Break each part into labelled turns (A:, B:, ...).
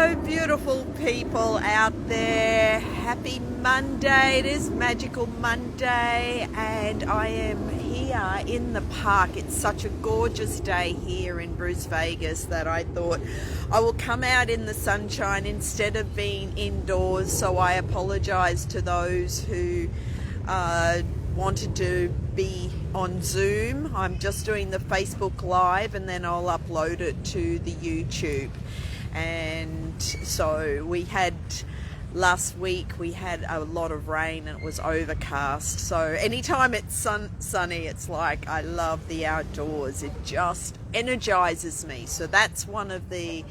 A: Hello, beautiful people out there. Happy Monday. It is Magical Monday, and I am here in the park. It's such a gorgeous day here in Brisbane that I thought I will come out in the sunshine instead of being indoors. So I apologize to those who wanted to be on Zoom. I'm just doing the Facebook Live, and then I'll upload it to the YouTube. And so last week we had a lot of rain and it was overcast. So anytime it's sunny, it's like I love the outdoors. It just energizes me. So that's one of the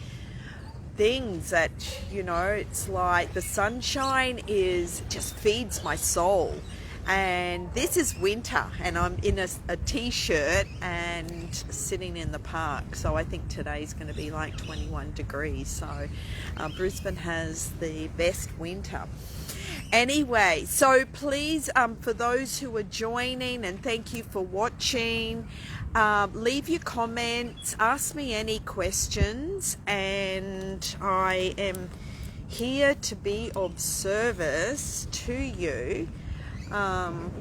A: things that, it's like the sunshine just feeds my soul. And this is winter, and I'm in a t-shirt and sitting in the park. So I think today's going to be like 21 degrees. So Brisbane has the best winter. Anyway, so please, for those who are joining, and thank you for watching, leave your comments, ask me any questions, and I am here to be of service to you. And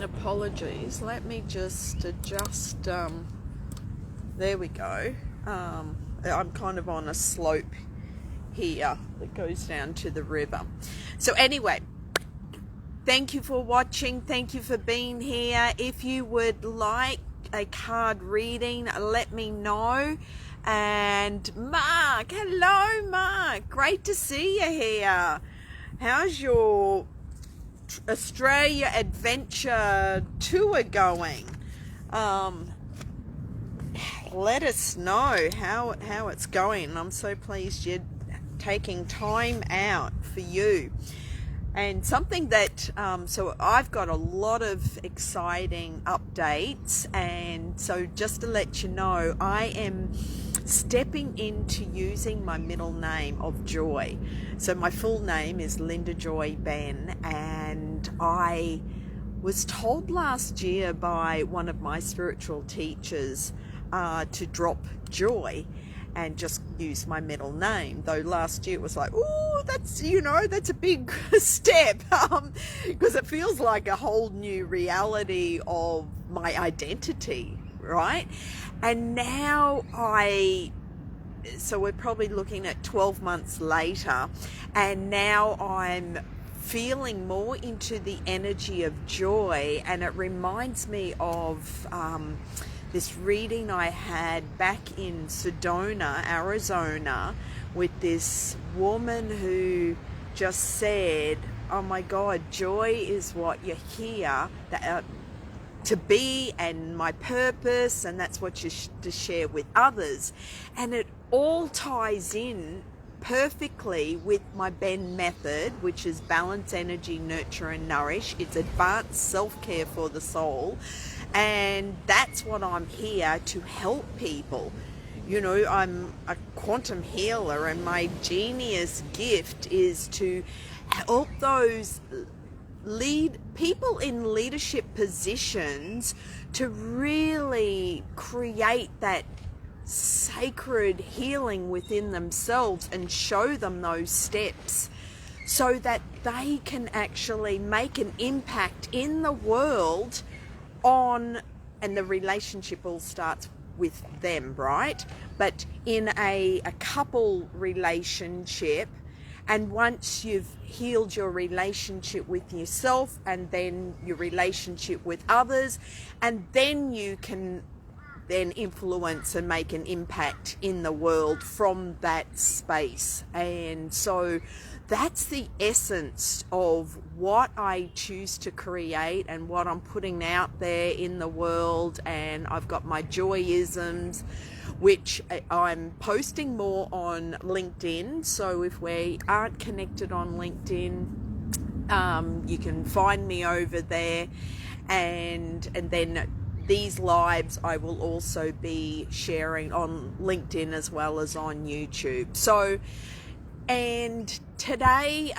A: apologies, let me just adjust, there we go. I'm kind of on a slope here that goes down to the river. So anyway, thank you for watching, thank you for being here. If you would like a card reading, let me know. And Mark, hello Mark, great to see you here. How's your Australia adventure tour going? Let us know how it's going. I'm so pleased you're taking time out for you. And something that so I've got a lot of exciting updates, and so just to let you know, I am stepping into using my middle name of Joy. So my full name is Linda Joy Benn, and I was told last year by one of my spiritual teachers to drop Joy and just use my middle name. Though last year it was like, oh, that's a big step, because it feels like a whole new reality of my identity, right? And now so we're probably looking at 12 months later, and now I'm feeling more into the energy of joy. And it reminds me of this reading I had back in Sedona, Arizona, with this woman who just said, oh my God, joy is what you're here to be, and my purpose, and that's what you to share with others. And it all ties in perfectly with my BENN Method, which is balance, energy, nurture and nourish. It's advanced self-care for the soul, and that's what I'm here to help people. I'm a quantum healer, and my genius gift is to help those people in leadership positions to really create that sacred healing within themselves and show them those steps so that they can actually make an impact in the world and the relationship all starts with them, right? But in a couple relationship, and once you've healed your relationship with yourself, and then your relationship with others, and then you can then influence and make an impact in the world from that space. And so that's the essence of what I choose to create and what I'm putting out there in the world. And I've got my joyisms, which I'm posting more on LinkedIn. So if we aren't connected on LinkedIn, you can find me over there. And then these lives I will also be sharing on LinkedIn as well as on YouTube. So, and today,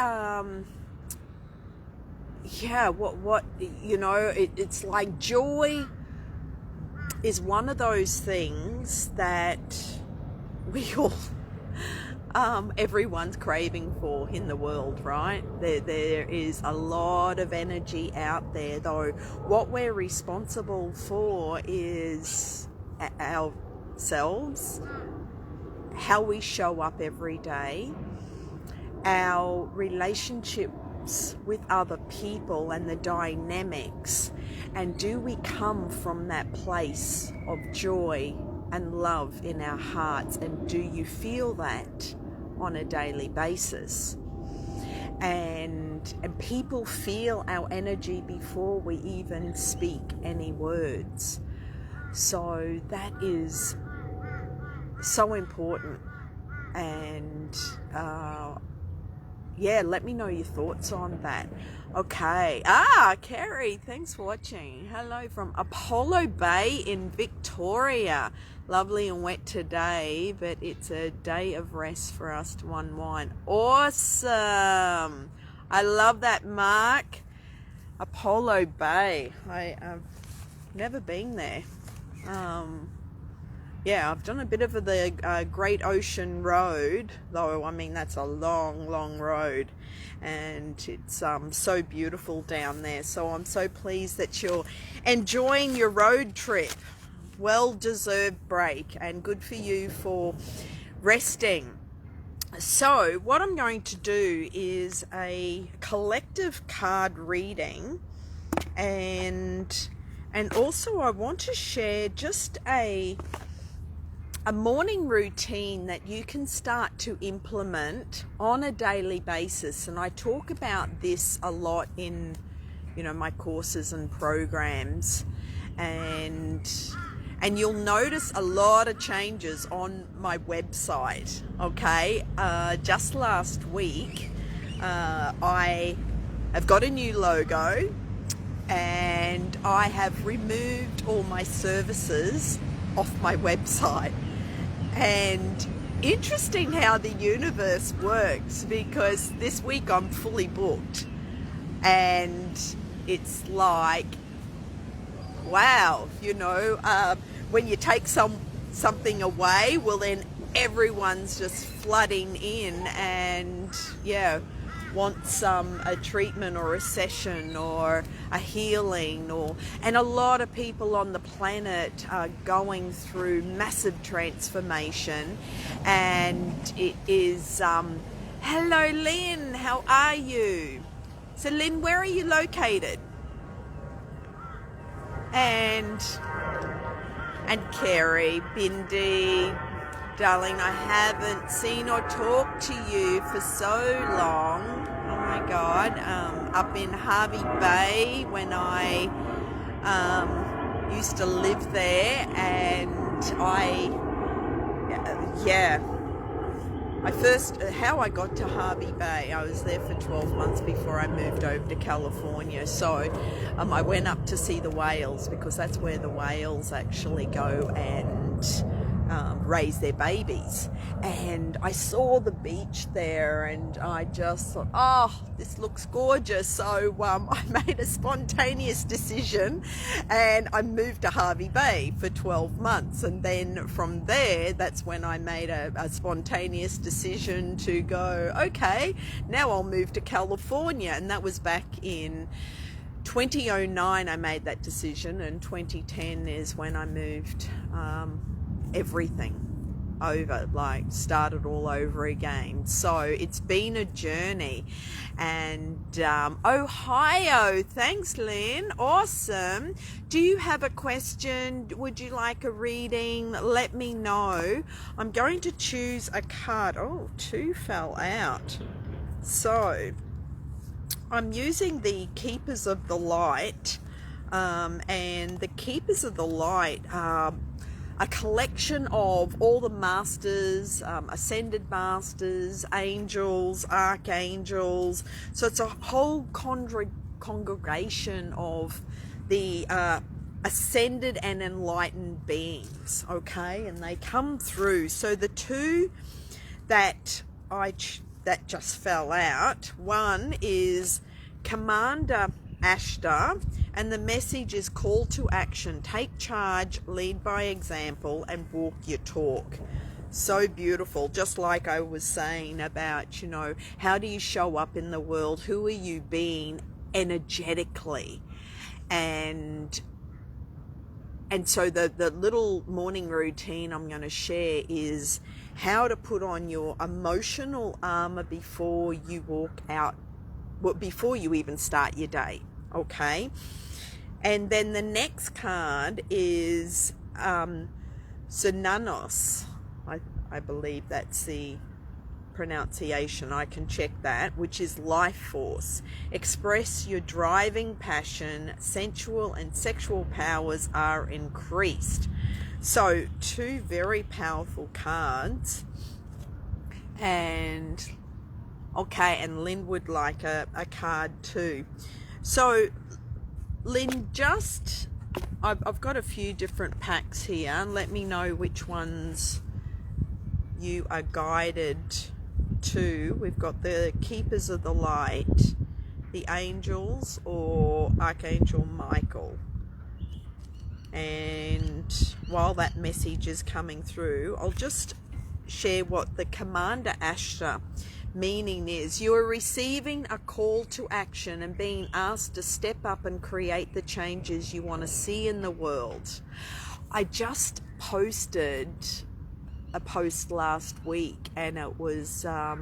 A: it's like joy is one of those things that we all everyone's craving for in the world, right? There is a lot of energy out there, though what we're responsible for is ourselves, how we show up every day, our relationships with other people and the dynamics, and do we come from that place of joy and love in our hearts, and do you feel that on a daily basis? And people feel our energy before we even speak any words. So that is so important. And yeah, let me know your thoughts on that. Okay. Kerry, thanks for watching. Hello from Apollo Bay in Victoria. Lovely and wet today, but it's a day of rest for us to unwind. Awesome. I love that, Mark. Apollo Bay. I've never been there. Yeah, I've done a bit of the Great Ocean Road, though. I mean, that's a long, long road, and it's so beautiful down there. So I'm so pleased that you're enjoying your road trip. Well-deserved break, and good for you for resting. So what I'm going to do is a collective card reading, and also I want to share just a morning routine that you can start to implement on a daily basis. And I talk about this a lot in, my courses and programs, and you'll notice a lot of changes on my website. Okay, just last week I have got a new logo, and I have removed all my services off my website. And interesting how the universe works, because this week I'm fully booked, and it's like, wow, when you take something away, well, then everyone's just flooding in, and wants a treatment or a session or a healing, and a lot of people on the planet are going through massive transformation. And it is hello Lynn, how are you? So Lynn, where are you located? And Kerry, Bindi, darling, I haven't seen or talked to you for so long. Oh my God. Up in Hervey Bay when I used to live there, and how I got to Hervey Bay, I was there for 12 months before I moved over to California. So I went up to see the whales, because that's where the whales actually go and raise their babies. And I saw the beach there, and I just thought, oh, this looks gorgeous. So I made a spontaneous decision, and I moved to Hervey Bay for 12 months. And then from there, that's when I made a spontaneous decision to go, okay, now I'll move to California. And that was back in 2009 I made that decision, and 2010 is when I moved everything over, like started all over again. So it's been a journey. And Ohio, thanks Lynn, awesome. Do you have a question? Would you like a reading? Let me know. I'm going to choose a card. Oh, 2 fell out. So I'm using the Keepers of the Light, and the Keepers of the Light are a collection of all the masters, ascended masters, angels, archangels. So it's a whole congregation of the ascended and enlightened beings, okay? And they come through. So the 2 that just fell out, one is Commander Ashtar, and the message is call to action, take charge, lead by example, and walk your talk. So beautiful. Just like I was saying about, how do you show up in the world? Who are you being energetically? And so the little morning routine I'm going to share is how to put on your emotional armor before you walk out, before you even start your day. Okay. And then the next card is Synanos. I believe that's the pronunciation. I can check that, which is life force. Express your driving passion. Sensual and sexual powers are increased. So 2 very powerful cards. And okay, and Lynn would like a card too. So Lynn, I've got a few different packs here, and let me know which ones you are guided to. We've got the Keepers of the Light, the Angels, or Archangel Michael. And while that message is coming through, I'll just share what the Commander Ashta meaning is. You are receiving a call to action and being asked to step up and create the changes you want to see in the world. I just posted a post last week, and it was a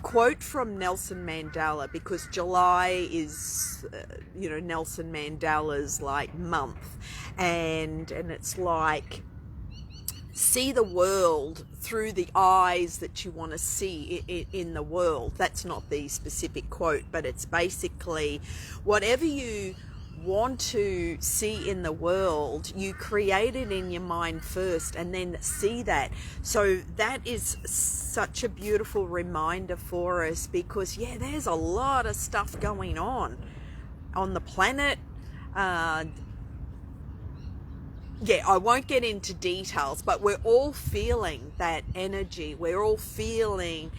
A: quote from Nelson Mandela, because July is Nelson Mandela's like month, and it's like, see the world through the eyes that you want to see in the world. That's not the specific quote, but it's basically whatever you want to see in the world, you create it in your mind first and then see that. So that is such a beautiful reminder for us, because there's a lot of stuff going on the planet. I won't get into details, but we're all feeling that energy. We're all feeling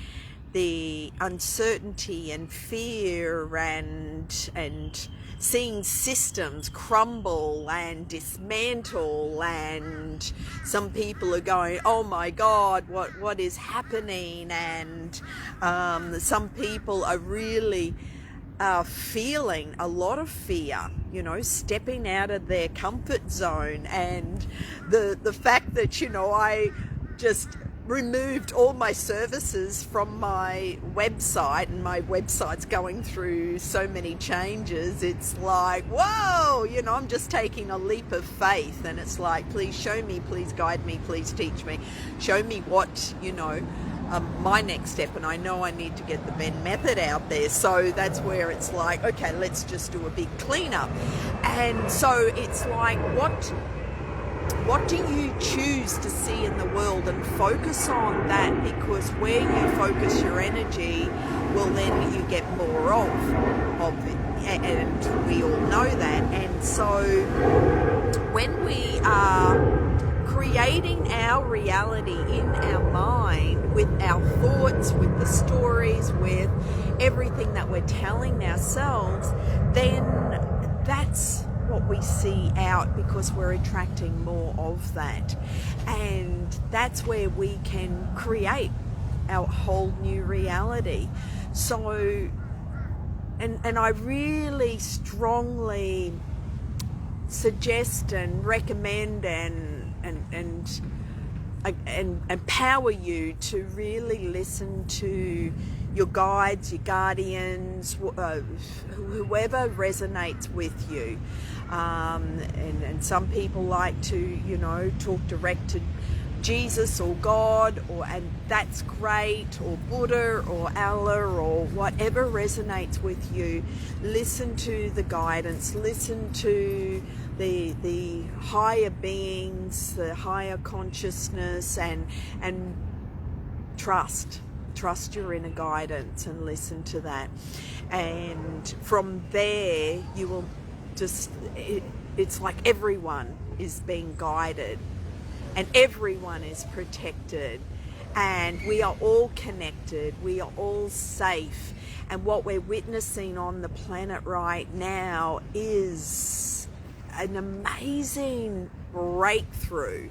A: the uncertainty and fear and seeing systems crumble and dismantle, and some people are going, oh my God, what is happening? And some people are really feeling a lot of fear, stepping out of their comfort zone. And the fact that, I just removed all my services from my website, and my website's going through so many changes. It's like, whoa, I'm just taking a leap of faith, and it's like, please show me, please guide me, please teach me, show me what, my next step. And I know I need to get the BENN Method out there, so that's where it's like, okay, let's just do a big cleanup. And so it's like, what do you choose to see in the world, and focus on that, because where you focus your energy, well, then you get more of it, and we all know that. And so when we are creating our reality in our mind, with our thoughts, with the stories, with everything that we're telling ourselves, then that's what we see out, because we're attracting more of that. And that's where we can create our whole new reality. So, and I really strongly suggest and recommend and empower you to really listen to your guides, your guardians, whoever resonates with you. And some people like to, talk direct to Jesus or God, and that's great, or Buddha or Allah, or whatever resonates with you. Listen to the guidance, listen to the higher beings, the higher consciousness, and trust your inner guidance and listen to that. And from there, you will it's like everyone is being guided and everyone is protected, and we are all connected, we are all safe. And what we're witnessing on the planet right now is an amazing breakthrough.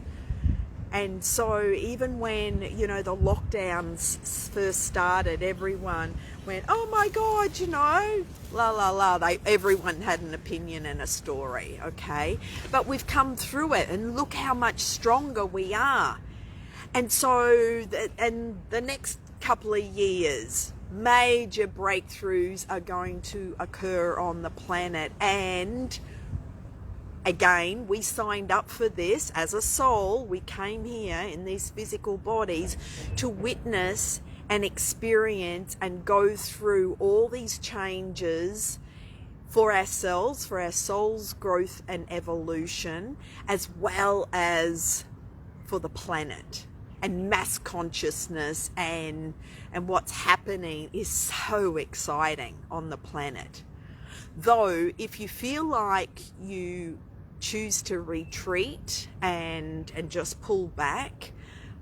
A: And so even when, you know, the lockdowns first started, everyone went, oh my God, you know, la la la. Everyone had an opinion and a story, okay? But we've come through it, and look how much stronger we are. And so, and the next couple of years, major breakthroughs are going to occur on the planet. And again, we signed up for this as a soul. We came here in these physical bodies to witness and experience and go through all these changes for ourselves, for our soul's growth and evolution, as well as for the planet. And mass consciousness and what's happening is so exciting on the planet. Though, if you feel like you choose to retreat and just pull back,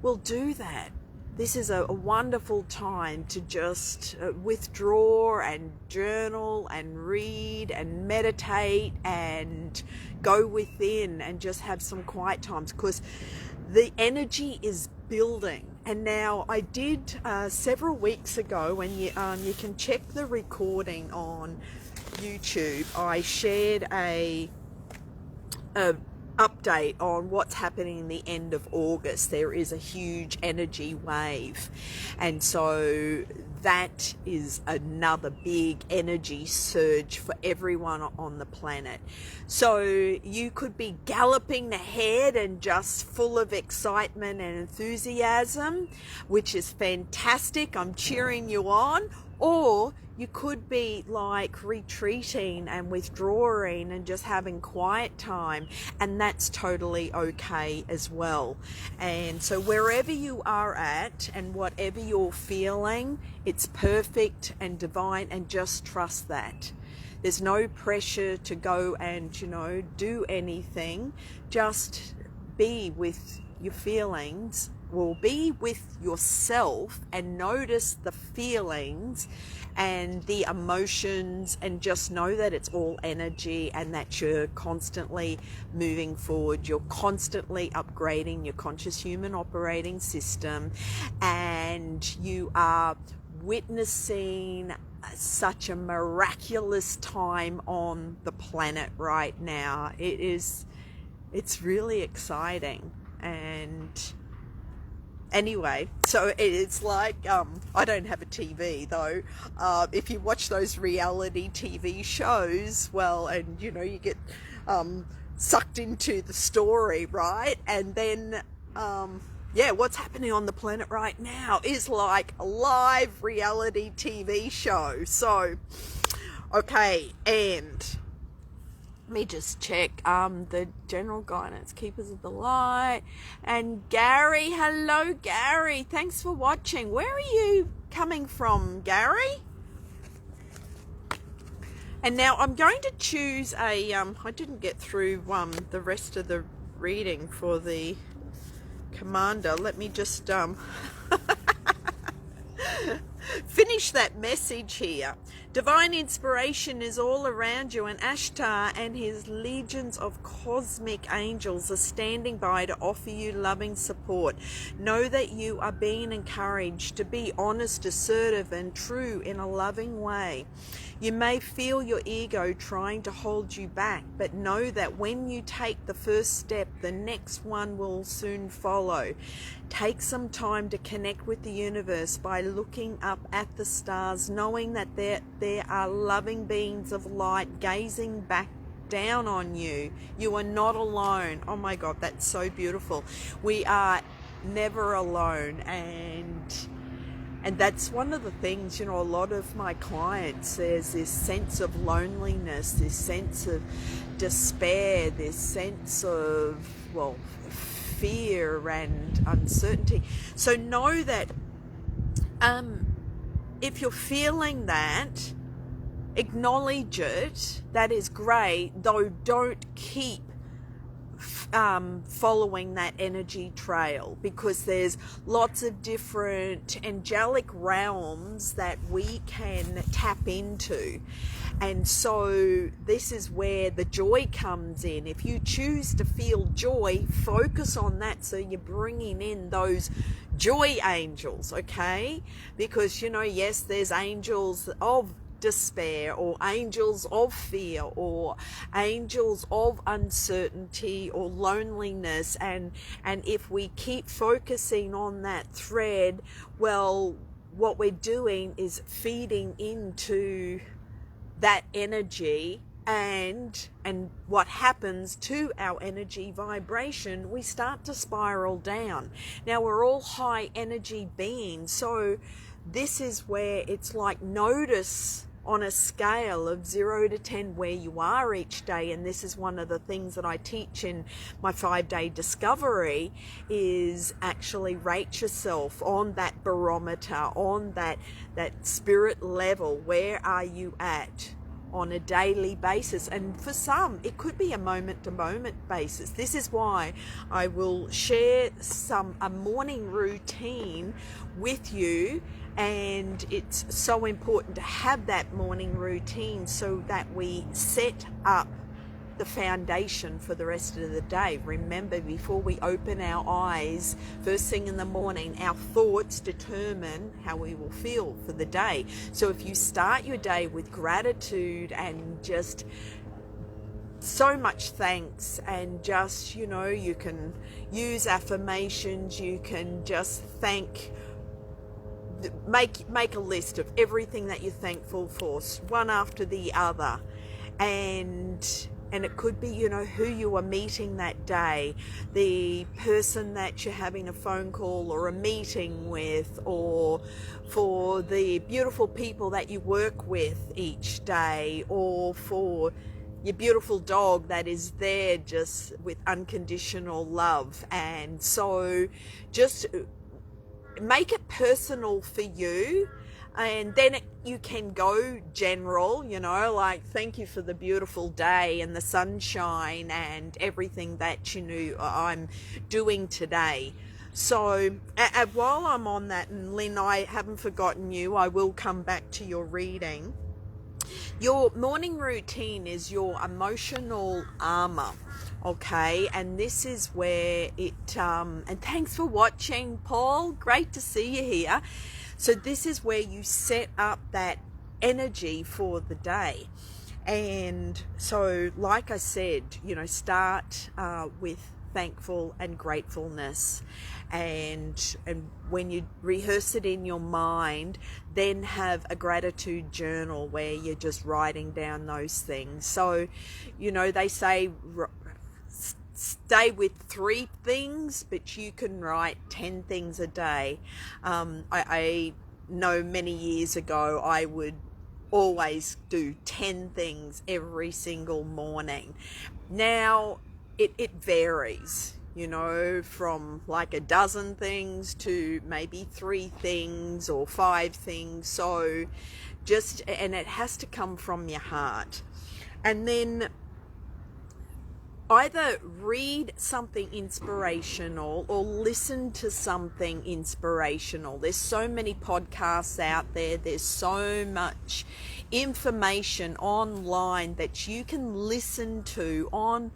A: well, do that. This is a wonderful time to just withdraw and journal and read and meditate and go within and just have some quiet times, because the energy is building. And now I did several weeks ago, when you can check the recording on YouTube, I shared a update on what's happening in the end of August. There is a huge energy wave, and so that is another big energy surge for everyone on the planet. So you could be galloping ahead and just full of excitement and enthusiasm, which is fantastic. I'm cheering you on. Or you could be like retreating and withdrawing and just having quiet time, and that's totally okay as well. And so wherever you are at and whatever you're feeling, it's perfect and divine, and just trust that. There's no pressure to go and, you know, do anything. Just be with your feelings. Well, be with yourself and notice the feelings and the emotions, and just know that it's all energy and that you're constantly moving forward. You're constantly upgrading your conscious human operating system, and you are witnessing such a miraculous time on the planet right now. It's really exciting. And anyway, so it's like, I don't have a TV though. If you watch those reality TV shows, well, and you know, you get sucked into the story, right? And then, yeah, what's happening on the planet right now is like a live reality TV show. So, okay, and let me just check the general guidance, keepers of the light. And Gary, hello Gary, thanks for watching. Where are you coming from, Gary? And now I'm going to choose a I didn't get through the rest of the reading for the commander. Let me just finish that message here. Divine inspiration is all around you, and Ashtar and his legions of cosmic angels are standing by to offer you loving support. Know that you are being encouraged to be honest, assertive, and true in a loving way. You may feel your ego trying to hold you back, but know that when you take the first step, the next one will soon follow. Take some time to connect with the universe by looking up at the stars, knowing that there are loving beings of light gazing back down on you. You are not alone. Oh my God, that's so beautiful. We are never alone. And that's one of the things, you know, a lot of my clients, there's this sense of loneliness, this sense of despair, this sense of, well, fear and uncertainty. So know that if you're feeling that, acknowledge it. That is great, though don't keep following that energy trail, because there's lots of different angelic realms that we can tap into. And so this is where the joy comes in. If you choose to feel joy, focus on that, so you're bringing in those joy angels, okay? Because, yes, there's angels of despair, or angels of fear, or angels of uncertainty or loneliness, and if we keep focusing on that thread, well, what we're doing is feeding into that energy, and what happens to our energy vibration, we start to spiral down. Now, we're all high energy beings, so this is where it's like, notice on a scale of 0 to 10 where you are each day. And this is one of the things that I teach in my 5-day discovery, is actually rate yourself on that barometer, on that spirit level. Where are you at on a daily basis? And for some, it could be a moment to moment basis. This is why I will share a morning routine with you. And it's so important to have that morning routine, so that we set up the foundation for the rest of the day. Remember, before we open our eyes first thing in the morning, our thoughts determine how we will feel for the day. So if you start your day with gratitude and just so much thanks, and just, you can use affirmations, you can just make a list of everything that you're thankful for, one after the other, and it could be, who you are meeting that day, the person that you're having a phone call or a meeting with, or for the beautiful people that you work with each day, or for your beautiful dog that is there just with unconditional love. And so just make it personal for you, and then you can go general, like, thank you for the beautiful day and the sunshine and everything that I'm doing today. So while I'm on that, and Lynn, I haven't forgotten you, I will come back to your reading. Your morning routine is your emotional armor, okay? And this is where and thanks for watching, Paul. Great to see you here. So this is where you set up that energy for the day. And so, like I said, start with thankful and gratefulness, and when you rehearse it in your mind, then have a gratitude journal where you're just writing down those things. So they say stay with 3 things, but you can write 10 things a day. I know many years ago I would always do 10 things every single morning. Now it varies, from like a dozen things to maybe 3 things or 5 things. So and it has to come from your heart. And then either read something inspirational or listen to something inspirational. There's so many podcasts out there. There's so much information online that you can listen to on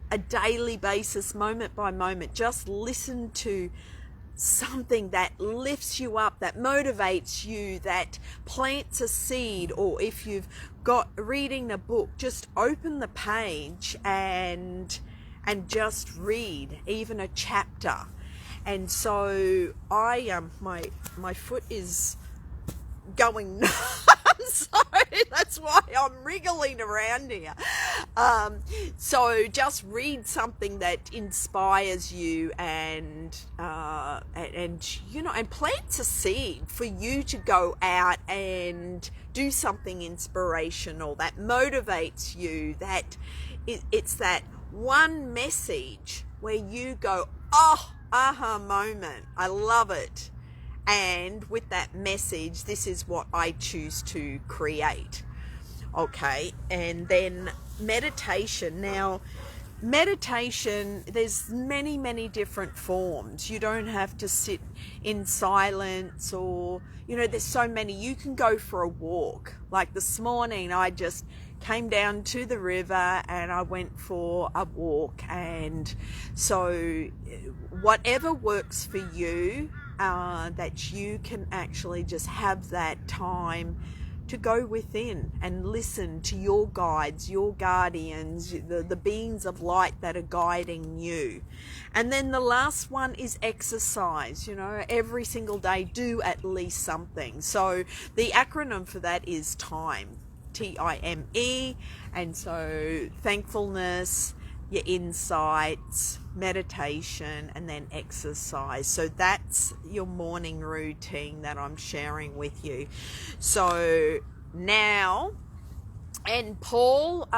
A: a daily basis, moment by moment. Just listen to something that lifts you up, that motivates you, that plants a seed. Or if you've got reading a book, just open the page and just read even a chapter. And so I my foot is going sorry, that's why I'm wriggling around here. So just read something that inspires you and plants a seed for you to go out and do something inspirational that motivates you, that it's that one message where you go, oh, aha moment, I love it. And with that message, this is what I choose to create. Okay, and then meditation. Now, meditation, there's many different forms. You don't have to sit in silence, or there's so many. You can go for a walk. Like this morning, I just came down to the river and I went for a walk. And so whatever works for you, that you can actually just have that time to go within and listen to your guides, your guardians, the beings of light that are guiding you. And then the last one is exercise. Every single day, do at least something. So the acronym for that is TIME, TIME. And so thankfulness, your insights, meditation, and then exercise. So that's your morning routine that I'm sharing with you. So now, and Paul,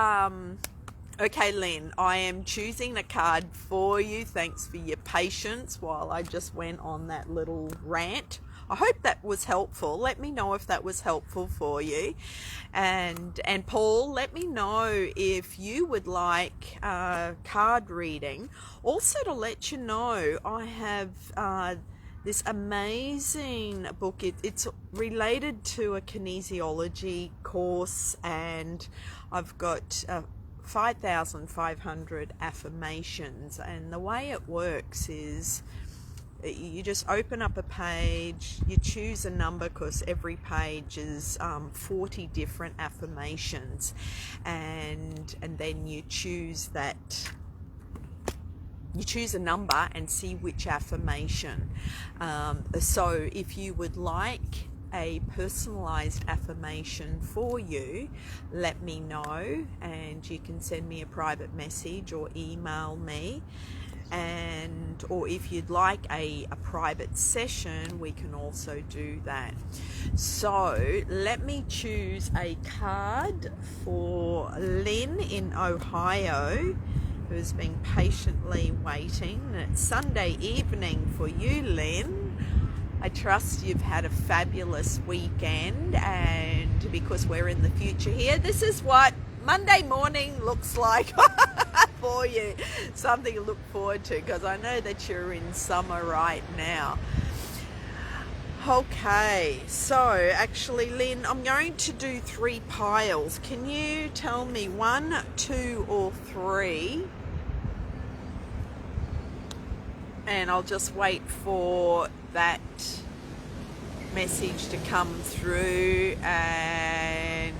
A: okay, Lynn, I am choosing a card for you. Thanks for your patience while I just went on that little rant. I hope that was helpful. Let me know if that was helpful for you. And Paul, let me know if you would like card reading. Also, to let you know, I have this amazing book. It's related to a kinesiology course, and I've got 5,500 affirmations. And the way it works is, you just open up a page, you choose a number, because every page is 40 different affirmations, and then you choose a number and see which affirmation. So if you would like a personalized affirmation for you, let me know, and you can send me a private message or email me. Or if you'd like a private session, we can also do that. So let me choose a card for Lynn in Ohio, who's been patiently waiting. It's Sunday evening for you, Lynn. I trust you've had a fabulous weekend, and because we're in the future here, this is what Monday morning looks like for you. Something to look forward to, because I know that you're in summer right now. Okay, so actually, Lynn, I'm going to do 3 piles. Can you tell me 1, 2, or 3? And I'll just wait for that message to come through. And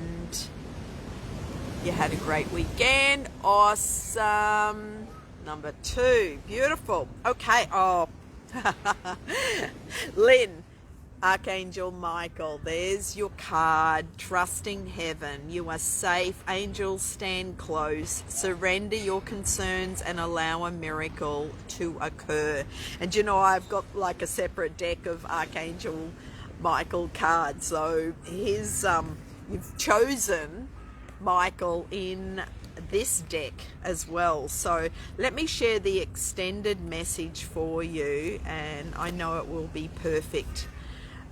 A: you had a great weekend. Awesome. Number 2. Beautiful. Okay. Oh, Lynn, Archangel Michael, there's your card. Trusting heaven. You are safe. Angels stand close. Surrender your concerns and allow a miracle to occur. And I've got like a separate deck of Archangel Michael cards. So here's, you've chosen Michael in this deck as well. So let me share the extended message for you, and I know it will be perfect.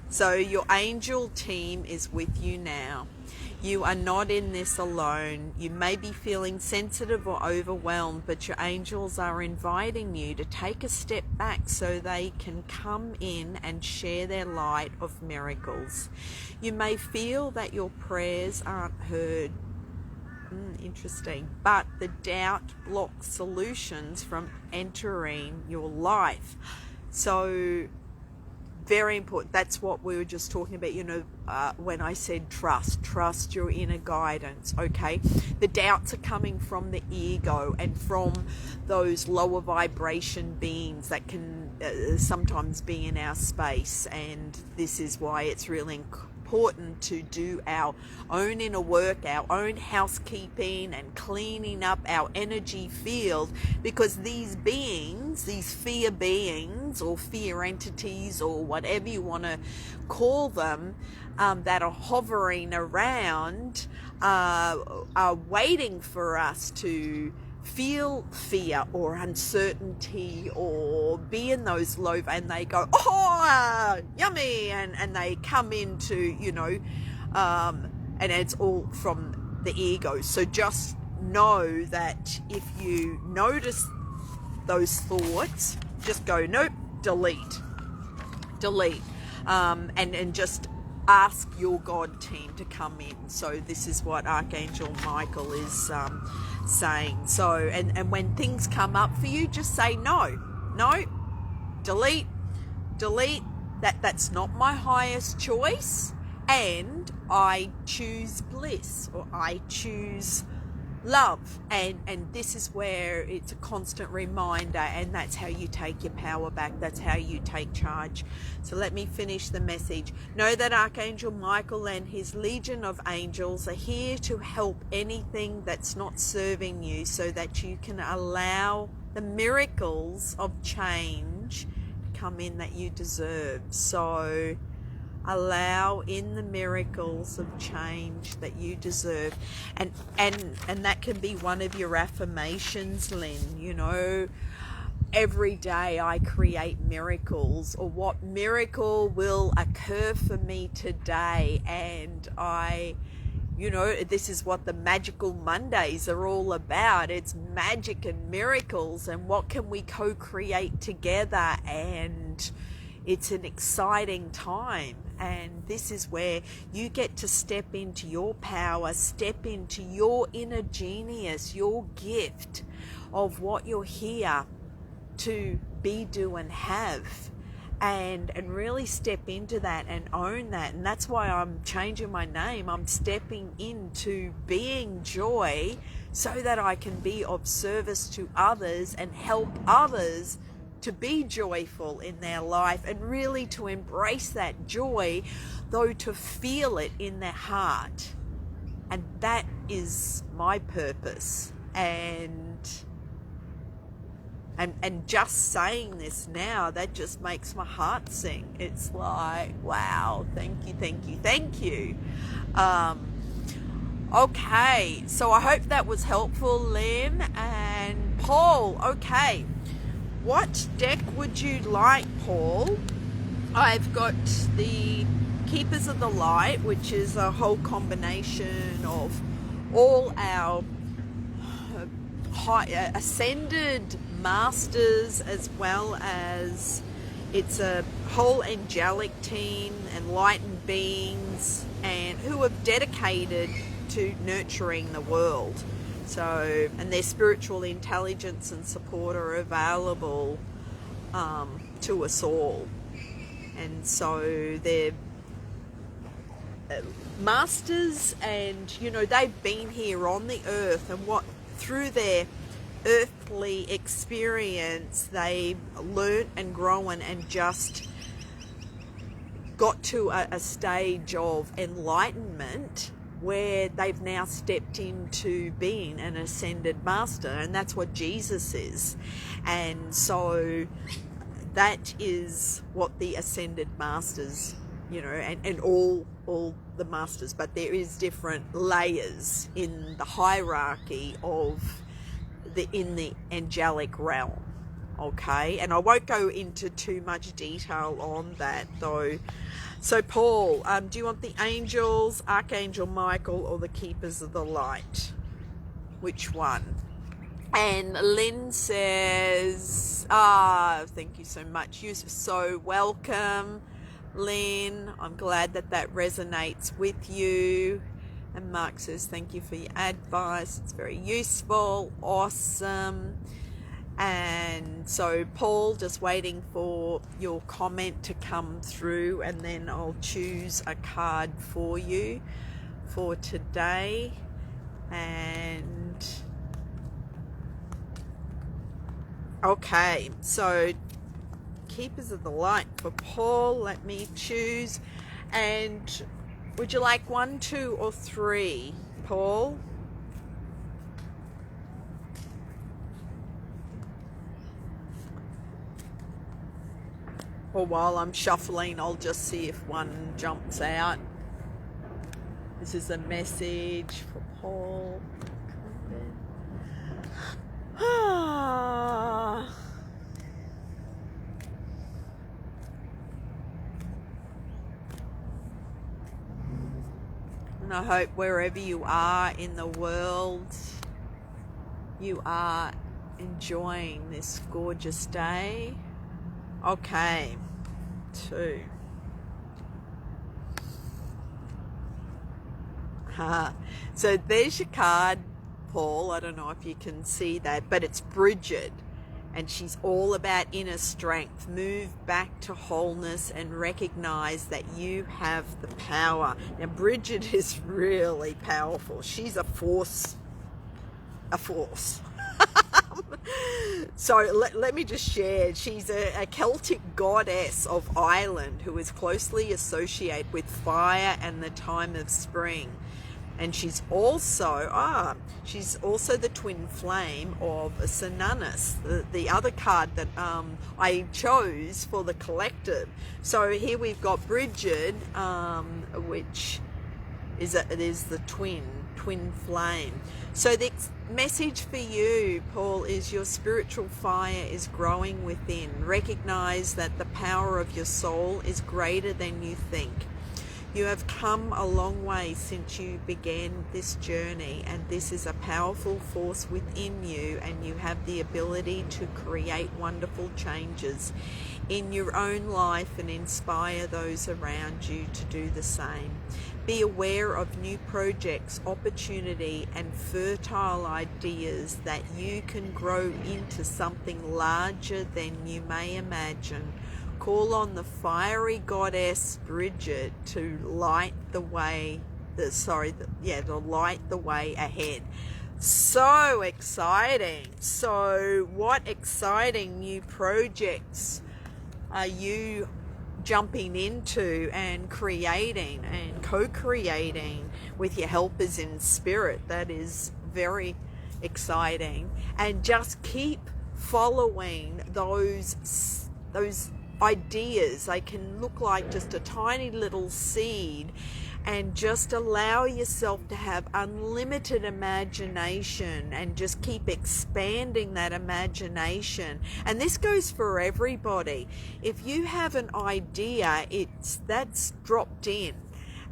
A: So your angel team is with you now. You are not in this alone. You may be feeling sensitive or overwhelmed, but your angels are inviting you to take a step back so they can come in and share their light of miracles. You may feel that your prayers aren't heard. Interesting. But the doubt blocks solutions from entering your life. So very important. That's what we were just talking about, when I said trust your inner guidance. Okay, the doubts are coming from the ego and from those lower vibration beings that can sometimes be in our space, and this is why it's really important to do our own inner work, our own housekeeping, and cleaning up our energy field, because these beings, these fear beings or fear entities or whatever you want to call them, that are hovering around, are waiting for us to feel fear or uncertainty or be in those low, and they go, oh, yummy, and they come into, and it's all from the ego. So just know that if you notice those thoughts, just go, nope, delete, and just ask your God team to come in. So this is what Archangel Michael is saying. So, and when things come up for you, just say no, delete, that's not my highest choice, and I choose bliss, or I choose love. And this is where it's a constant reminder, and that's how you take your power back. That's how you take charge. So let me finish the message. Know that Archangel Michael and his legion of angels are here to help anything that's not serving you, so that you can allow the miracles of change to come in that you deserve. So allow in the miracles of change that you deserve. And that can be one of your affirmations, Lynn. You know, every day I create miracles, or what miracle will occur for me today. And this is what the Magical Mondays are all about. It's magic and miracles, and what can we co-create together. And it's an exciting time, and this is where you get to step into your power, step into your inner genius, your gift of what you're here to be, do, and have, and really step into that and own that. And that's why I'm changing my name. I'm stepping into being joy, so that I can be of service to others and help others to be joyful in their life, and really to embrace that joy, though to feel it in their heart. And that is my purpose. And just saying this now, that just makes my heart sing. It's like, wow, thank you. Okay, so I hope that was helpful, Lynn and Paul. Okay, what deck would you like, Paul? I've got the Keepers of the Light, which is a whole combination of all our high, ascended masters, as well as it's a whole angelic team, enlightened beings, and who have dedicated to nurturing the world. So, and their spiritual intelligence and support are available to us all. And so they're masters, and they've been here on the earth, and what through their earthly experience they've learnt and grown and just got to a stage of enlightenment where they've now stepped into being an ascended master, and that's what Jesus is. And so that is what the ascended masters, and all the masters, but there is different layers in the hierarchy of in the angelic realm. Okay, and I won't go into too much detail on that though. So Paul, do you want the angels, Archangel Michael, or the Keepers of the Light? Which one? And Lynn says, thank you so much. You're so welcome, Lynn. I'm glad that resonates with you. And Mark says, thank you for your advice. It's very useful. Awesome. And so Paul, just waiting for your comment to come through, and then I'll choose a card for you for today. And okay, so Keepers of the Light for Paul. Let me choose. And would you like 1, 2, or 3, Paul? Or while I'm shuffling, I'll just see if one jumps out. This is a message for Paul. And I hope wherever you are in the world, you are enjoying this gorgeous day. Okay, 2. So there's your card, Paul. I don't know if you can see that, but it's Bridget, and she's all about inner strength. Move back to wholeness and recognize that you have the power. Now, Bridget is really powerful. She's a force. So let me just share. She's a Celtic goddess of Ireland who is closely associated with fire and the time of spring. And she's also the twin flame of Sananus, the other card that I chose for the collective. So here we've got Bridget, which is the twin flame. So the message for you, Paul, is your spiritual fire is growing within. Recognize that the power of your soul is greater than you think. You have come a long way since you began this journey, and this is a powerful force within you, and you have the ability to create wonderful changes in your own life and inspire those around you to do the same. Be aware of new projects, opportunity, and fertile ideas that you can grow into something larger than you may imagine. Call on the fiery goddess Bridget to light the way. To light the way ahead. So exciting! So, what exciting new projects are you jumping into and creating and co-creating with your helpers in spirit? That is very exciting. And just keep following those ideas. They can look like just a tiny little seed, and just allow yourself to have unlimited imagination and just keep expanding that imagination. And this goes for everybody. If you have an idea, that's dropped in,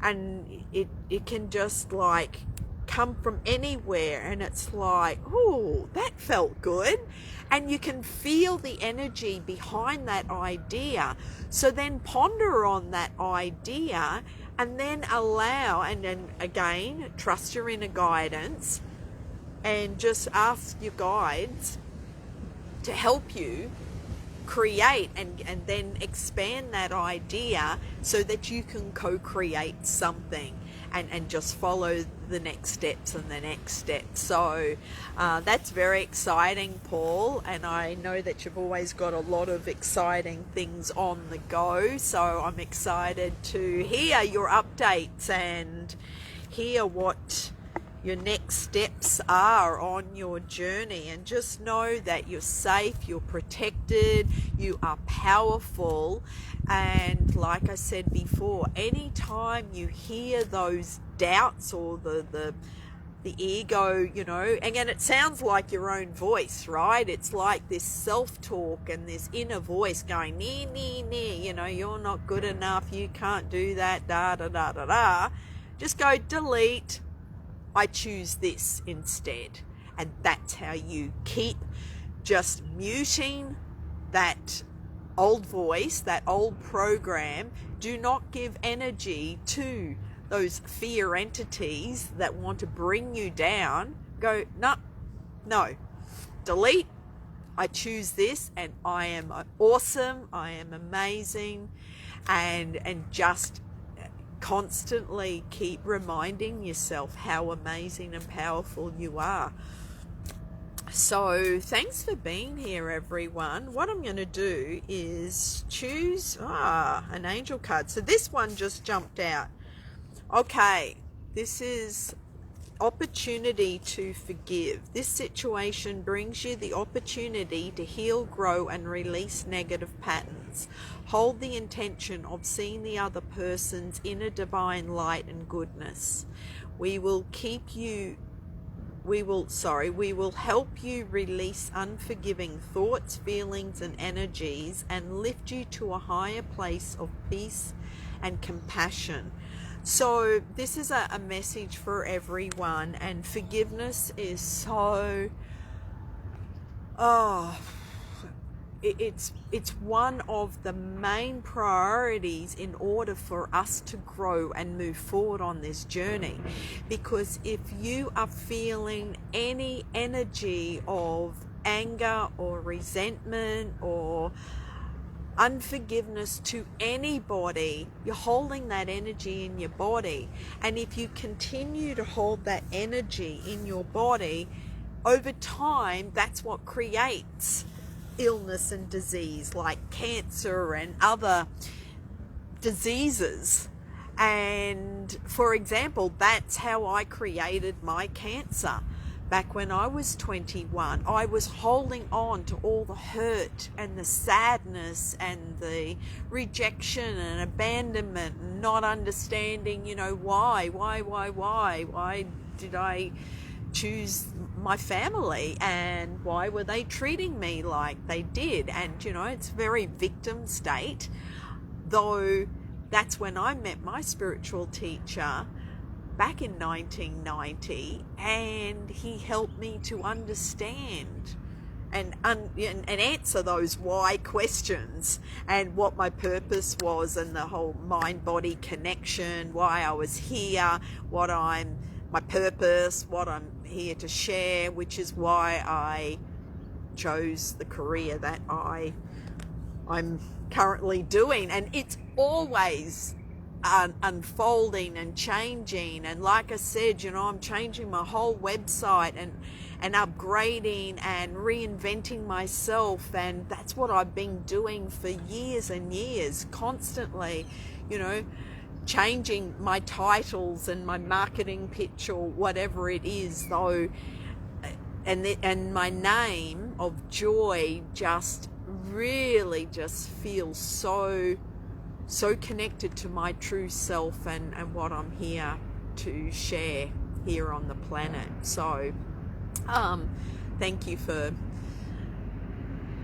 A: and it can just like come from anywhere, and it's like, oh, that felt good, and you can feel the energy behind that idea. So then ponder on that idea, and then allow, and then again trust your inner guidance, and just ask your guides to help you create and then expand that idea so that you can co-create something, and just follow the next steps and the next steps. So that's very exciting, Paul, and I know that you've always got a lot of exciting things on the go, so I'm excited to hear your updates and hear what your next steps are on your journey. And just know that you're safe, you're protected, you are powerful. And like I said before, anytime you hear those doubts or the ego, again, it sounds like your own voice, right? It's like this self-talk and this inner voice going, you're not good enough, you can't do that, da da da da da. Just go delete. I choose this instead. And that's how you keep just muting that old voice, that old program. Do not give energy to those fear entities that want to bring you down. Go, no, delete. I choose this, and I am awesome, I am amazing, and just constantly keep reminding yourself how amazing and powerful you are. So thanks for being here, everyone. What I'm going to do is choose an angel card. So this one just jumped out. Okay, this is opportunity to forgive. This situation brings you the opportunity to heal, grow, and release negative patterns. Hold the intention of seeing the other person's inner divine light and goodness. We will help you release unforgiving thoughts, feelings, and energies, and lift you to a higher place of peace and compassion. So this is a message for everyone, and forgiveness is so Oh, it's one of the main priorities in order for us to grow and move forward on this journey. Because if you are feeling any energy of anger or resentment or unforgiveness to anybody, you're holding that energy in your body. And if you continue to hold that energy in your body, over time, that's what creates illness and disease, like cancer and other diseases. And for example, that's how I created my cancer. Back when I was 21, I was holding on to all the hurt and the sadness and the rejection and abandonment and not understanding, why did I choose my family and why were they treating me like they did? And it's a very victim state, though. That's when I met my spiritual teacher back in 1990, and he helped me to understand and answer those why questions and what my purpose was, and the whole mind-body connection, why I was here, my purpose, what I'm here to share, which is why I chose the career that I'm currently doing. And it's always unfolding and changing. And like I said, I'm changing my whole website and upgrading and reinventing myself. And that's what I've been doing for years and years, constantly, changing my titles and my marketing pitch or whatever it is, though. And my name of Joy just really just feels so connected to my true self and what I'm here to share here on the planet. So thank you for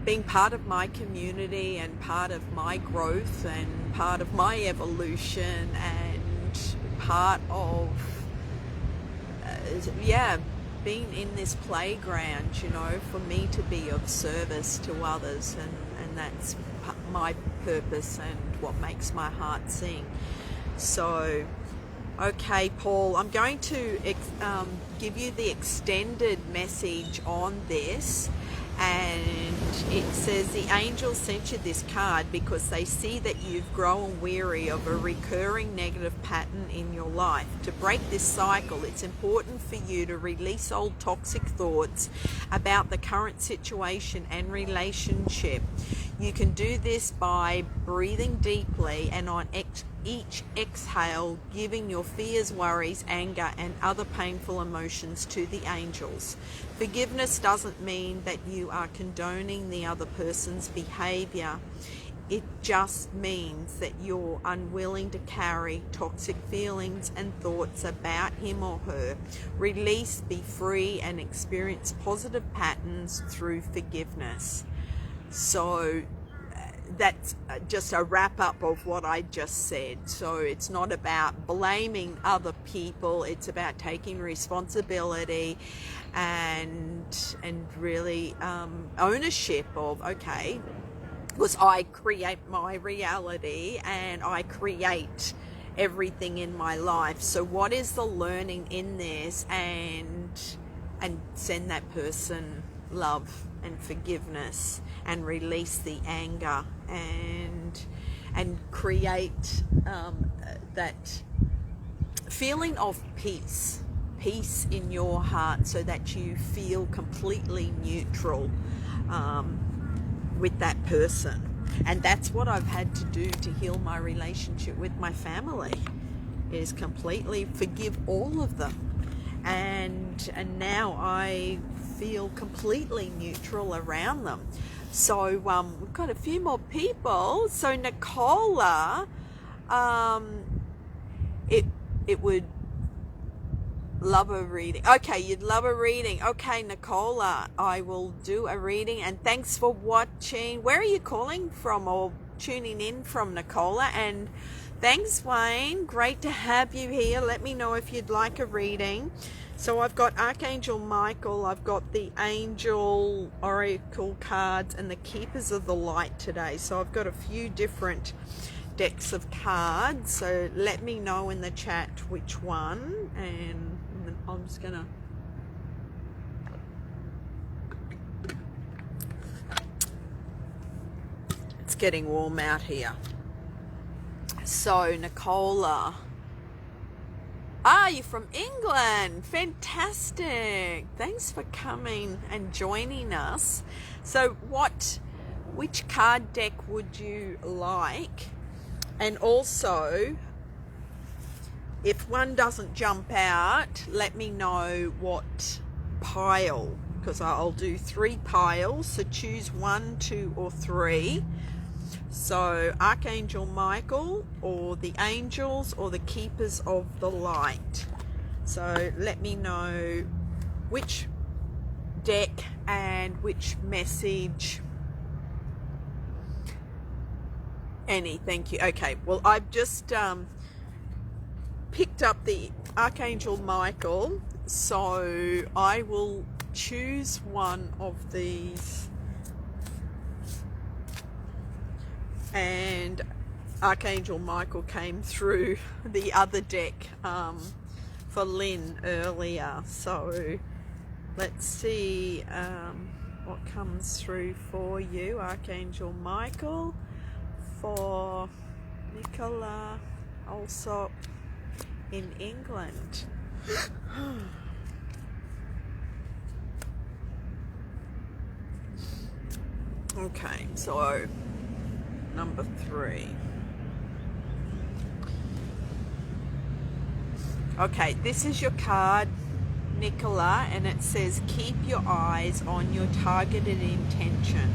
A: being part of my community and part of my growth and part of my evolution and part of being in this playground, for me to be of service to others, and that's my purpose and what makes my heart sing. So, okay, Paul, I'm going to give you the extended message on this. And it says, the angels sent you this card because they see that you've grown weary of a recurring negative pattern in your life. To break this cycle, it's important for you to release old toxic thoughts about the current situation and relationship. You can do this by breathing deeply and on each exhale, giving your fears, worries, anger, and other painful emotions to the angels. Forgiveness doesn't mean that you are condoning the other person's behavior. It just means that you're unwilling to carry toxic feelings and thoughts about him or her. Release, be free, and experience positive patterns through forgiveness. So that's just a wrap up of what I just said. So it's not about blaming other people, it's about taking responsibility and really ownership of, okay, because I create my reality and I create everything in my life. So what is the learning in this? And send that person love and forgiveness and release the anger and create that feeling of peace in your heart, so that you feel completely neutral with that person. And that's what I've had to do to heal my relationship with my family, is completely forgive all of them. And now I feel completely neutral around them. So we've got a few more people. So Nicola, it would love a reading. Okay, you'd love a reading. Okay, Nicola, I will do a reading. And thanks for watching. Where are you calling from or tuning in from, Nicola? And thanks, Wayne. Great to have you here. Let me know if you'd like a reading. So I've got Archangel Michael, I've got the Angel Oracle cards, and the Keepers of the Light today. So I've got a few different decks of cards. So let me know in the chat which one, and I'm just gonna it's getting warm out here. So Nicola, you're from England. Fantastic. Thanks for coming and joining us. So which card deck would you like? And also, if one doesn't jump out, let me know what pile, because I'll do 3 piles. So choose 1, 2, or 3. So Archangel Michael, or the Angels, or the Keepers of the Light. So let me know which deck and which message. Thank you. Okay, well, I've just picked up the Archangel Michael, so I will choose one of these. And Archangel Michael came through the other deck for Lynn earlier. So let's see what comes through for you. Archangel Michael for Nicola, also in England. Okay, so number 3. Okay, this is your card, Nicola, and it says keep your eyes on your targeted intention.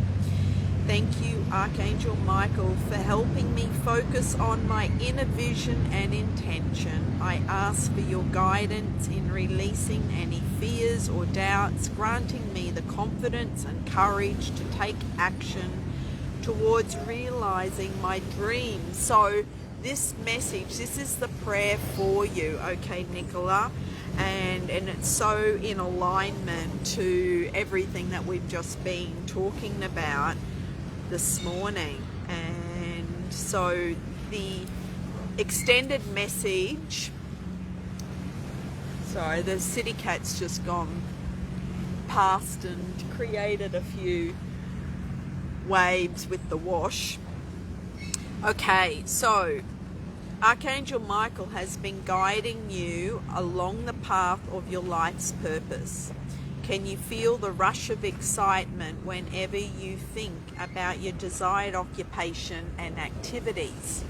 A: Thank you, Archangel Michael, for helping me focus on my inner vision and intention. I ask for your guidance in releasing any fears or doubts, granting me the confidence and courage to take action towards realizing my dreams. So this message, this is the prayer for you, okay, Nicola, and it's so in alignment to everything that we've just been talking about this morning. And so the extended message, sorry, the city cat's just gone past and created a few waves with the wash. Okay, so Archangel Michael has been guiding you along the path of your life's purpose. Can you feel the rush of excitement whenever you think about your desired occupation and activities?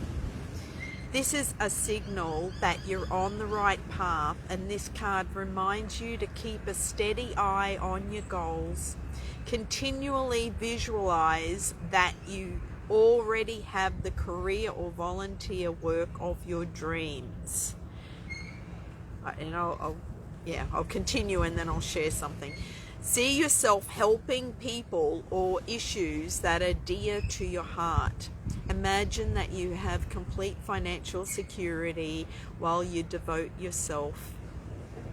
A: This is a signal that you're on the right path, and this card reminds you to keep a steady eye on your goals. Continually visualize that you already have the career or volunteer work of your dreams. And I'll continue and then I'll share something. See yourself helping people or issues that are dear to your heart. Imagine that you have complete financial security while you devote yourself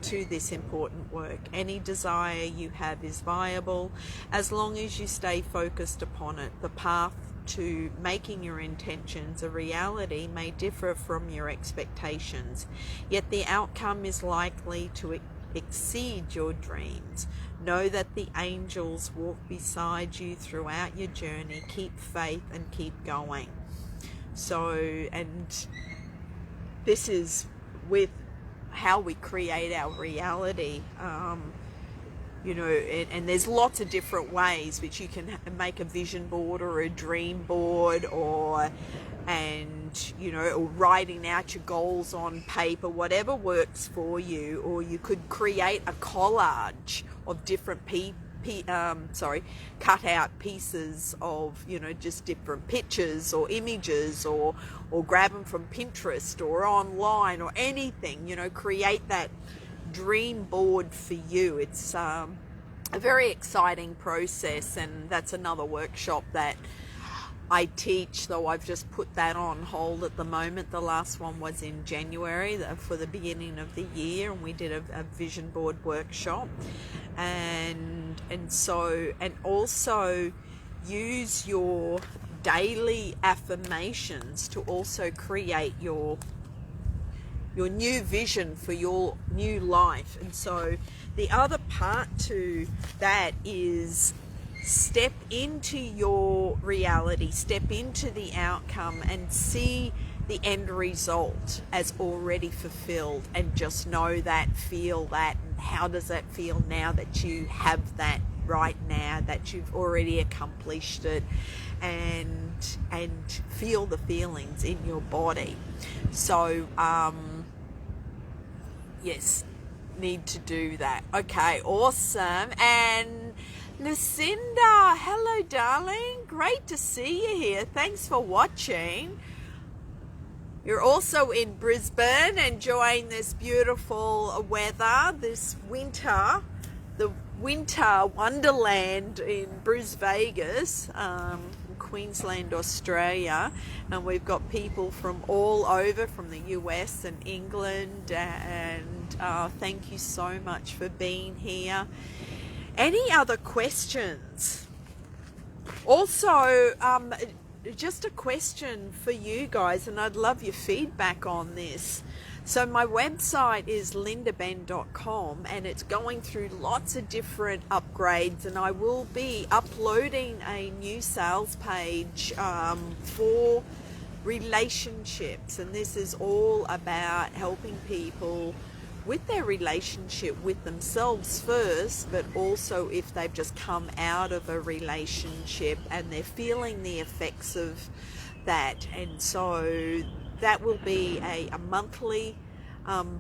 A: to this important work. Any desire you have is viable as long as you stay focused upon it. The path to making your intentions a reality may differ from your expectations, yet the outcome is likely to exceed your dreams. Know that the angels walk beside you throughout your journey. Keep faith and keep going. So, and this is with how we create our reality. And there's lots of different ways which you can make a vision board or a dream board, or writing out your goals on paper, whatever works for you. Or you could create a collage of different cut out pieces of, just different pictures or images, or grab them from Pinterest or online or anything, create that dream board for you. It's a very exciting process, and that's another workshop that I teach, though I've just put that on hold at the moment. The last one was in January for the beginning of the year, and we did a vision board workshop, and also use your daily affirmations to also create your new vision for your new life. And so the other part to that is step into your reality, step into the outcome, and see the end result as already fulfilled, and just know that, feel that, and how does that feel now that you have that right now, that you've already accomplished it, and feel the feelings in your body. So yes, need to do that. Okay, awesome. And Lucinda, hello darling, great to see you here. Thanks for watching. You're also in Brisbane, enjoying this beautiful weather, this winter, the winter wonderland in Vegas, Queensland, Australia. And we've got people from all over, from the US and England, and thank you so much for being here. Any other questions? Also, just a question for you guys, and I'd love your feedback on this. So my website is lindabenn.com, and it's going through lots of different upgrades, and I will be uploading a new sales page for relationships, and this is all about helping people with their relationship with themselves first, but also if they've just come out of a relationship and they're feeling the effects of that. And so that will be a monthly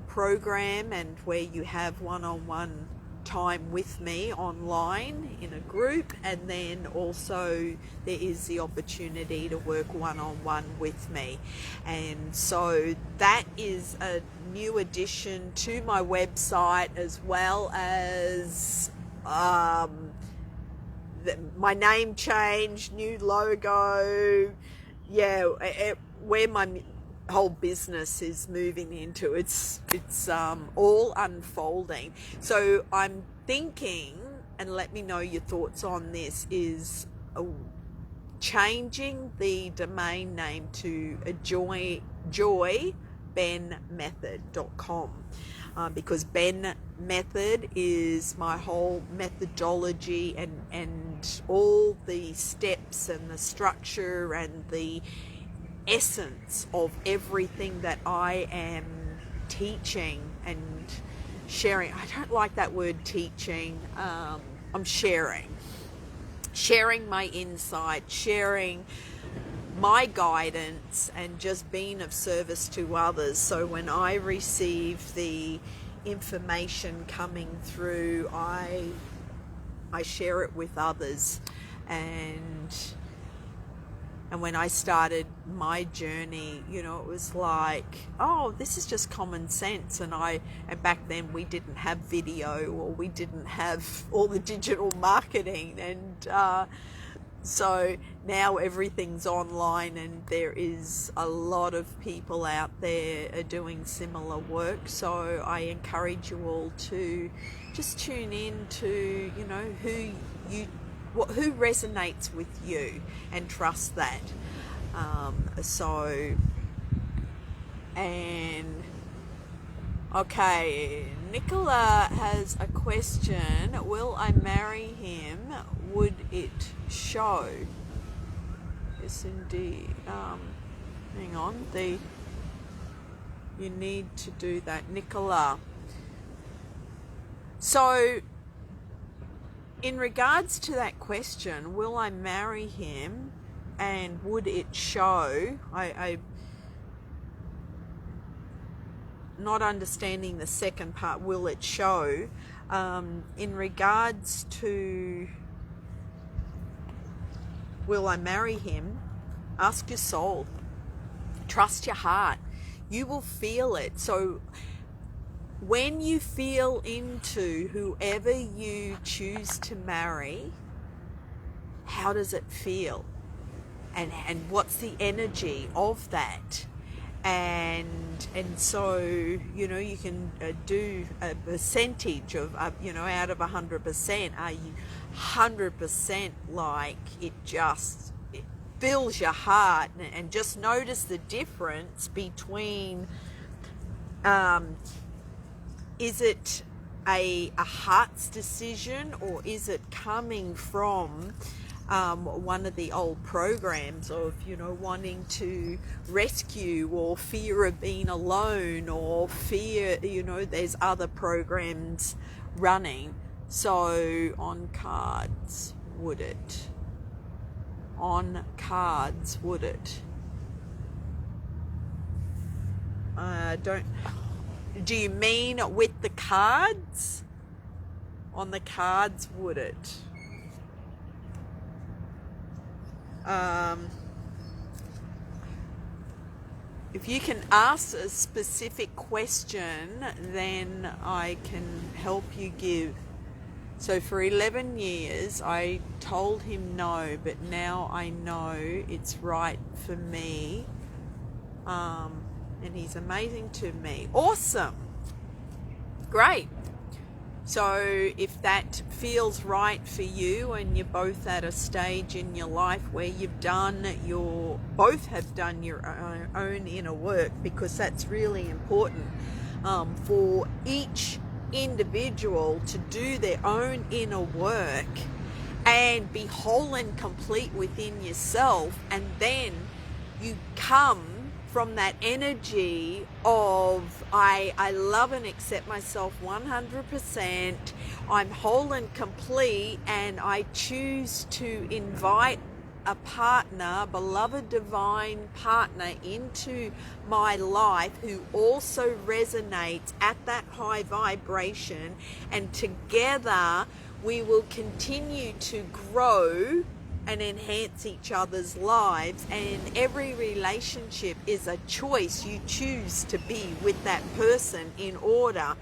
A: program, and where you have one-on-one time with me online in a group, and then also there is the opportunity to work one-on-one with me. And so that is a new addition to my website, as well as my name change, new logo, where my whole business is moving into. It's all unfolding. So I'm thinking, and let me know your thoughts on this, is changing the domain name to joybennmethod.com, because BENN Method is my whole methodology, and all the steps and the structure and the essence of everything that I am teaching and sharing. I don't like that word teaching. I'm sharing my insight, sharing my guidance, and just being of service to others. So when I receive the information coming through, I share it with others. And when I started my journey, it was like, oh, this is just common sense. And back then we didn't have video, or we didn't have all the digital marketing. And so now everything's online, and there is a lot of people out there doing similar work. So I encourage you all to just tune in to, who resonates with you, and trust that. Okay, Nicola has a question. Will I marry him? Would it show? Yes, indeed. Hang on. You need to do that, Nicola. So, in regards to that question, will I marry him and would it show? I not understanding the second part, will it show? In regards to will I marry him, ask your soul. Trust your heart. You will feel it. So when you feel into whoever you choose to marry, how does it feel? and what's the energy of that. And so, you know, you can do a percentage of, you know, out of 100%, are you 100% like it fills your heart? And just notice the difference between, is it a heart's decision, or is it coming from one of the old programs of, you know, wanting to rescue, or fear of being alone, or fear, you know, there's other programs running. So on cards, would it? On cards, would it? Do you mean with the cards? On the cards, would it? If you can ask a specific question, then I can help you give. So for 11 years, I told him no, but now I know it's right for me. And he's amazing to me. Awesome. Great. So if that feels right for you, and you're both at a stage in your life where both have done your own inner work, because that's really important for each individual to do their own inner work and be whole and complete within yourself, and then you come from that energy of I love and accept myself 100%, I'm whole and complete, and I choose to invite a partner, beloved divine partner, into my life who also resonates at that high vibration, and together we will continue to grow and enhance each other's lives. And every relationship is a choice. You choose to be with that person in order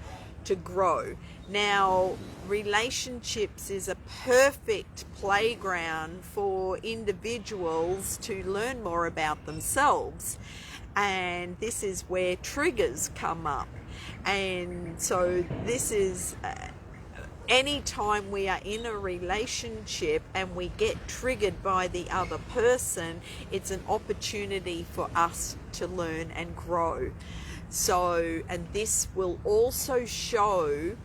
A: to grow. Now, relationships is a perfect playground for individuals to learn more about themselves, and this is where triggers come up. And so this is anytime we are in a relationship and we get triggered by the other person, it's an opportunity for us to learn and grow. So, and this will also show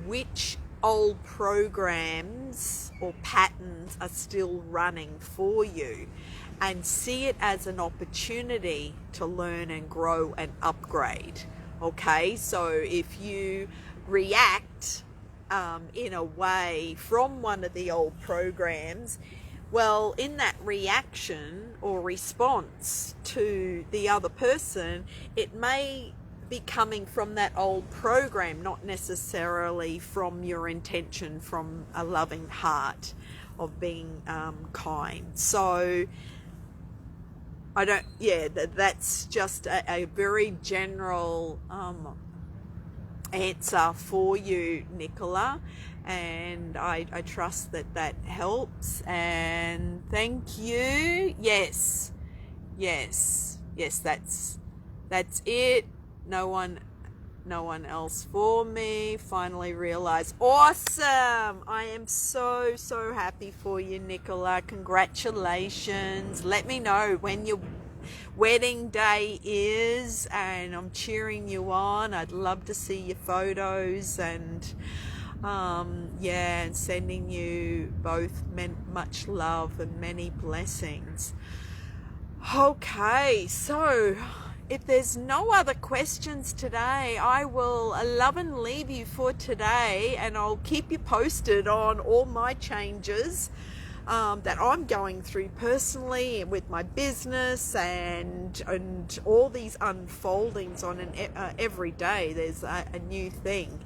A: which old programs or patterns are still running for you, and see it as an opportunity to learn and grow and upgrade. Okay, so if you react in a way from one of the old programs, well, in that reaction or response to the other person, it may be coming from that old program, not necessarily from your intention, from a loving heart of being kind. So that's just a very general answer for you, Nicola, and I trust that helps. And thank you. Yes, that's it. No one else for me. Finally realized. Awesome. I am so happy for you, Nicola. Congratulations. Let me know when your wedding day is, and I'm cheering you on. I'd love to see your photos, and and sending you both much love and many blessings. Okay, so if there's no other questions today, I will love and leave you for today, and I'll keep you posted on all my changes that I'm going through personally with my business, and all these unfoldings on every day. There's a new thing,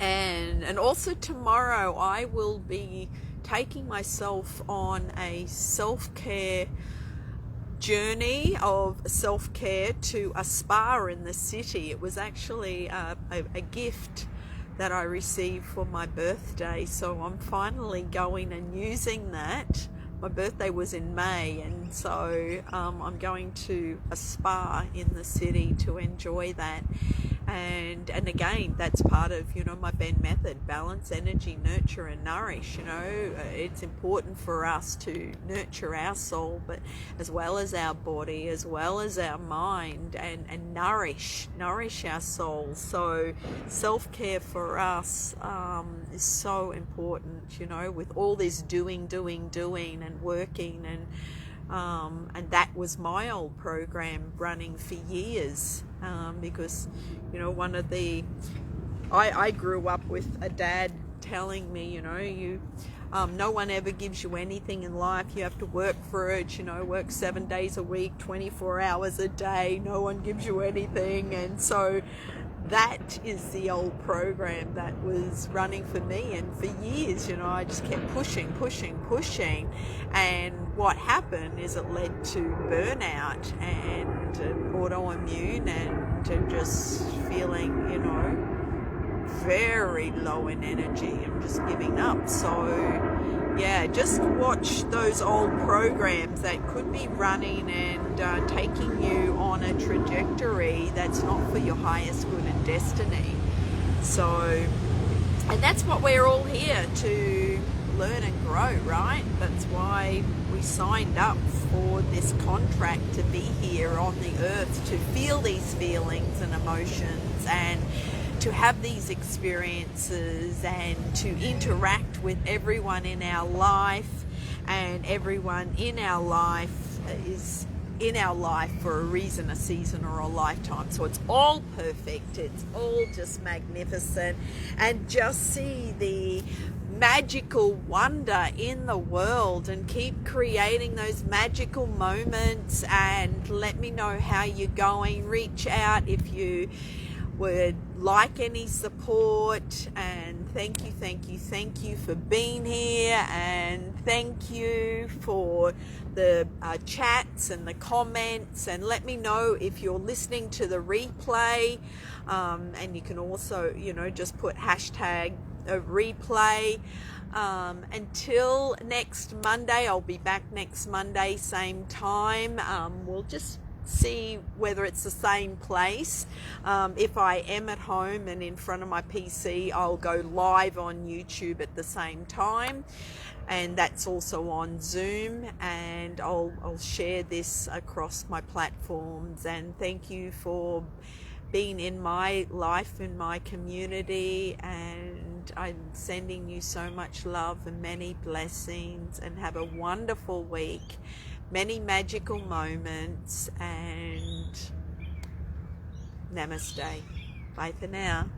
A: and also tomorrow I will be taking myself on a self-care journey of self-care to a spa in the city. It was actually a gift that I received for my birthday, so I'm finally going and using that my birthday was in May, and so I'm going to a spa in the city to enjoy that. And again, that's part of, you know, my BENN Method: balance, energy, nurture and nourish. You know, it's important for us to nurture our soul, but as well as our body, as well as our mind, and nourish our soul. So self-care for us is so important, you know, with all this doing and working, and that was my old program running for years, because, you know, I grew up with a dad telling me, you know, no one ever gives you anything in life. You have to work for it, you know, work 7 days a week, 24 hours a day. No one gives you anything. And so that is the old program that was running for me. And for years, you know, I just kept pushing. And what happened is it led to burnout and autoimmune and just feeling, you know, very low in energy and just giving up. So yeah, just watch those old programs that could be running and taking you on a trajectory that's not for your highest good and destiny. So, and that's what we're all here to learn and grow, right? That's why we signed up for this contract, to be here on the earth, to feel these feelings and emotions, and to have these experiences, and to interact with everyone in our life. And everyone in our life is in our life for a reason, a season, or a lifetime. So it's all perfect, it's all just magnificent. And just see the magical wonder in the world, and keep creating those magical moments. And let me know how you're going. Reach out if you would like any support. And thank you for being here, and thank you for the chats and the comments. And let me know if you're listening to the replay, and you can also, you know, just put hashtag replay. Until next Monday, I'll be back next Monday, same time. We'll just see whether it's the same place. If I am at home and in front of my PC, I'll go live on YouTube at the same time, and that's also on Zoom, and I'll share this across my platforms. And thank you for being in my life, in my community, and I'm sending you so much love and many blessings, and have a wonderful week. Many magical moments, and namaste. Bye for now.